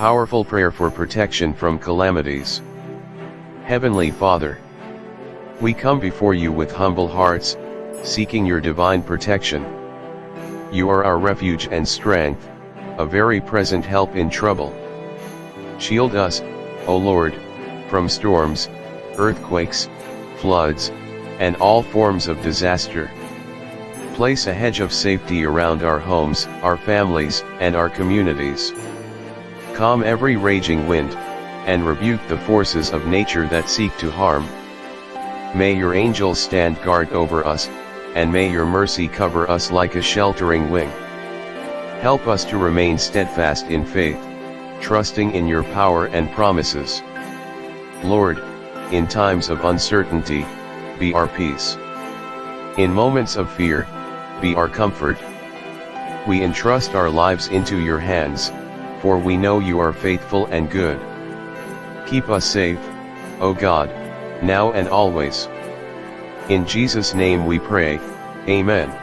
Powerful prayer for protection from calamities. Heavenly Father, we come before you with humble hearts, seeking your divine protection. You are our refuge and strength, a very present help in trouble. Shield us, O Lord, from storms, earthquakes, floods, and all forms of disaster. Place a hedge of safety around our homes, our families, and our communities. Calm every raging wind, and rebuke the forces of nature that seek to harm. May your angels stand guard over us, and may your mercy cover us like a sheltering wing. Help us to remain steadfast in faith, trusting in your power and promises. Lord, in times of uncertainty, be our peace. In moments of fear, be our comfort. We entrust our lives into your hands, for we know you are faithful and good. Keep us safe, O God, now and always. In Jesus' name we pray, Amen.